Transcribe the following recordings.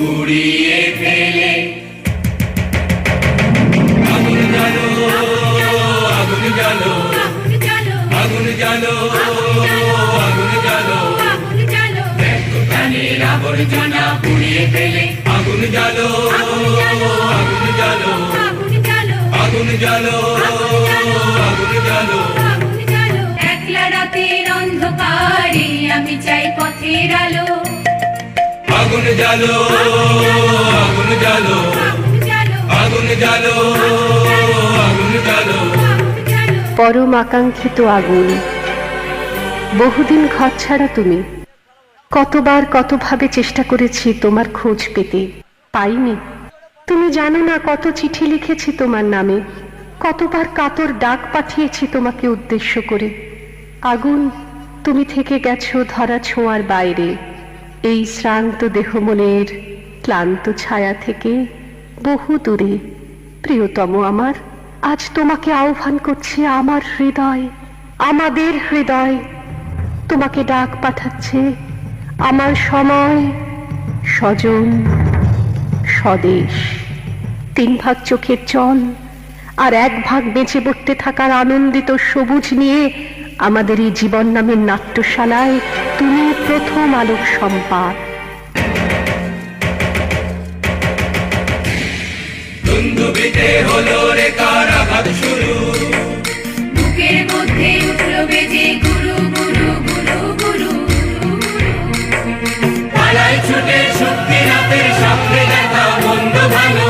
পুড়িয়ে ফেলে। আগুন জ্বালো, আগুন জ্বালো, আগুন জ্বালো, আগুন জ্বালো, প্রাণের আবর্জনা পুড়িয়ে ফেলে। আগুন জ্বালো, আগুন জ্বালো, আগুন জ্বালো, আগুন জ্বালো। একলা রাতের অন্ধকারে আমি চাই পথের আলো। আগুন জ্বালো, আগুন জ্বালো, আগুন জ্বালো, আগুন জ্বালো। পরম আকাঙ্ক্ষিত আগুন। বহুদিন ঘর ছাড়া তুমি। কতবার কতভাবে চেষ্টা করেছি তোমার খোঁজ পেতে, পাইনি। তুমি জানো না কত চিঠি লিখেছি তোমার নামে, কতবার কাতর ডাক পাঠিয়েছি তোমাকে উদ্দেশ্য করে। আগুন, তুমি থেকে গেছো ধরা ছোঁয়ার বাইরে, এই শ্রান্ত দেহ মনের ক্লান্ত ছায়া থেকে বহু দূরে। প্রিয়তম আমার, আজ তোমাকে আহ্বান করছে আমার হৃদয়, আমাদের হৃদয়। তোমাকে ডাক পাঠাচ্ছে আমার সময়, স্বজন, স্বদেশ। 3 ভাগ চোখের জল আর 1 ভাগ বেঁচে পড়তে থাকার আনন্দিত সবুজ নিয়ে আমাদের এই জীবন নামের নাট্যশালায় তুমি প্রথম আলোক সম্পাদ। দুন্দুবিতে হলো রে কারাঘাত শুরু, বুকের মধ্যে উঠলো বেজে গুরু গুরু গুরু গুরু। পালাই ছুটে শক্তি রাতের সামনে দেখা মন্দ ভালো।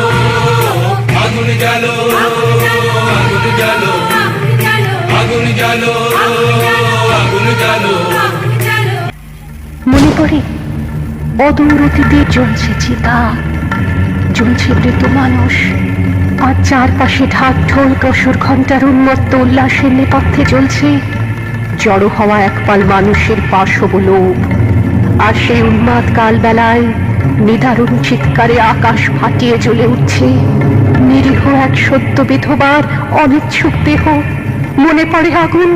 আগুন জ্বালো, আগুন জ্বালো, আগুন জ্বালো, আগুন জ্বালো। মনে পড়ে অদূর অতীতে জ্বলছে চিতা, জ্বলছে মৃত মানুষ, আর চারপাশে ঢাক ঢোল কসুর ঘণ্টার উন্মত্ত উল্লাসের নেপথ্যে জ্বলছে জড়ো হওয়া একপাল মানুষের পাশব লোভ। আর সেই উন্মাদ কাল বেলায় নিদারুণ চিৎকারে আকাশ ফাটিয়ে জ্বলে উঠছে নিরীহ এক সদ্য বিধবার অনিচ্ছুক দেহ। মনে পড়ে আগুন,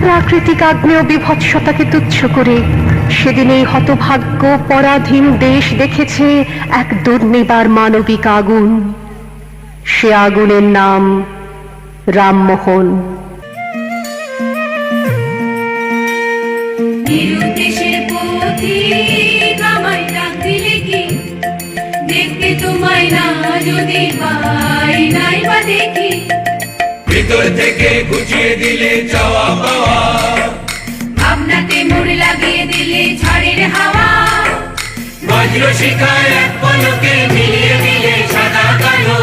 প্রাকৃতিক আগ্নেয় বিভৎসতাকে তুচ্ছ করে সেদিন এই হতভাগ্য পরাধীন দেশ দেখেছে এক দুর্নিবার মানবিক আগুন। সে আগুনের নাম রামমোহন। দেশের পথিক আমায় ডাক দিলে কি, দেখতে তোমায় না যদি পাই নাই বা দেখি। ভিতর থেকে গুছিয়ে দিলে চাওয়া পাওয়া, ভাবনাতে মোড় লাগিয়ে দিলে ঝড়ের হাওয়া। বজ্র শিখায় এক পলকে মিলিয়ে দিলে সাদা কালো।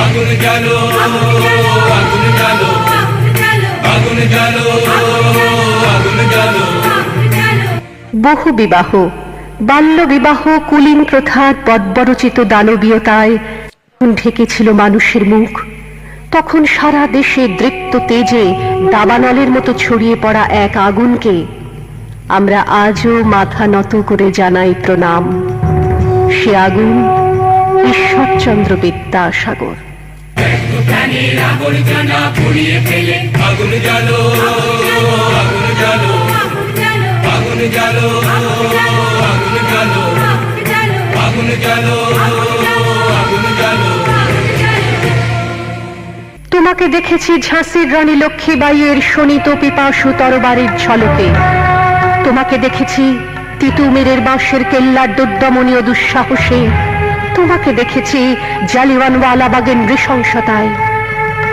আগুন জ্বালো, আগুন জ্বালো, আগুন জ্বালো, আগুন জ্বালো। বহু বিবাহ, বাল্য বিবাহ, কুলীন প্রথার বর্বরচিত দানবীয়তায় ঢেকেছিল মানুষের মুখ। তখন সারা দেশে দৃপ্ত তেজে দাবানলের মতো ছড়িয়ে পড়া এক আগুনকে আমরা আজও মাথা নত করে জানাই প্রণাম। সে আগুন ঈশ্বরচন্দ্র বিদ্যাসাগর। প্রাণের আবর্জনা পুড়িয়ে ফেলে। আগুন জ্বালো, আগুন জ্বালো, আগুন জ্বালো, আগুন জ্বালো, আগুন জ্বালো, আগুন জ্বালো। তোমাকে দেখেছি ঝাঁসির রানী লক্ষ্মীবাইয়ের শোণিত পিপাসু তরবারির ঝলকে। তোমাকে দেখেছি তিতুমিরের বাঁশের কেল্লার দুর্দমনীয় দুঃসাহসে। তোমাকে দেখেছি জালিয়ানওয়ালাবাগের নৃশংসতায়।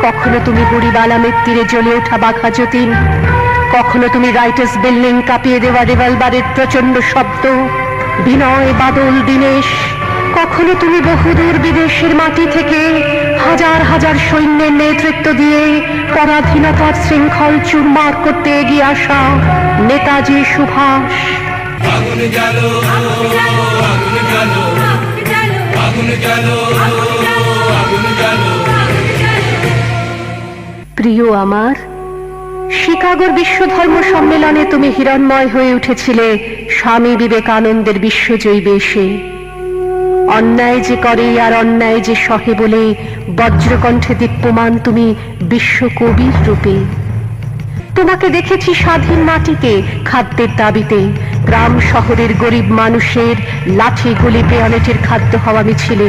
কখনো তুমি বুড়িবালামের তীরে জ্বলে ওঠা বাঘা যতীন, কখনো তুমি রাইটার্স বিল্ডিং কাঁপিয়ে দেওয়া রিভলভারের প্রচন্ড শব্দ, বিনয় বাদল দীনেশ। কখনো তুমি বহুদূর বিদেশের মাটি থেকে হাজার হাজার সৈন্যের নেতৃত্ব দিয়ে পরাধীনতার শৃঙ্খল চুরমার করতে এগিয়ে আসা নেতাজি সুভাষ। আগুন জ্বালো, আগুন জ্বালো, আগুন জ্বালো, আগুন জ্বালো। প্রিয় আমার, শিকাগোর বিশ্ব ধর্ম সম্মেলনে তুমি হিরণ্ময় হয়ে উঠেছিলে স্বামী বিবেকানন্দের বিশ্বজয়ী বেশে। অন্যায় যে করে আর অন্যায় যে সহে বলে বজ্রকণ্ঠে দীপ্যমান তুমি বিশ্বকবির রূপে। তোমাকে দেখেছি স্বাধীন মাটিতে খাদ্যের দাবিতে গ্রাম শহরের গরিব মানুষের লাঠি গুলি পেয়ালেটের খাদ্য হওয়া মিছিলে।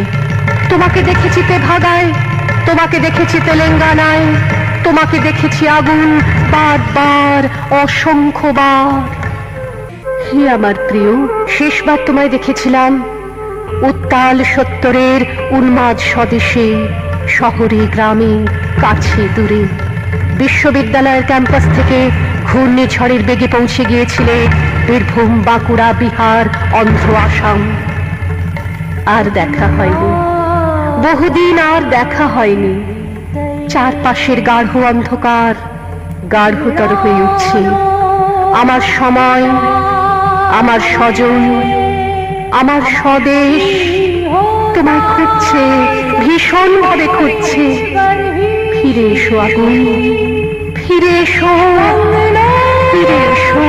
তোমাকে দেখেছি তেভাগায়, তোমাকে দেখেছি তেলেঙ্গানায়, তোমাকে দেখেছি আগুন বারবার, অসংখ্যবার। হে আমার প্রিয়, শেষবার তোমায় দেখেছিলাম উত্তাল সত্তরের উন্মাদ স্বদেশে, শহরে গ্রামে, কাছে দূরে। বিশ্ববিদ্যালয়ের ক্যাম্পাস থেকে ঘূর্ণিঝড়ের বেগে পৌঁছে গিয়েছিলে বীরভূম, বাঁকুড়া, বিহার, অন্ধ্র, আসাম। আর দেখা হয়নি, বহুদিন আর দেখা হয়নি। চারপাশের গাঢ় অন্ধকার গাঢ়তর হয়ে উঠছে। আমার সময়, আমার স্বজন, আমার স্বদেশ তোমায় খুঁজছে, ভীষণ ভাবে খুঁজছে। ফিরে এসো আগুন, ফিরে এসো, ফিরে এসো।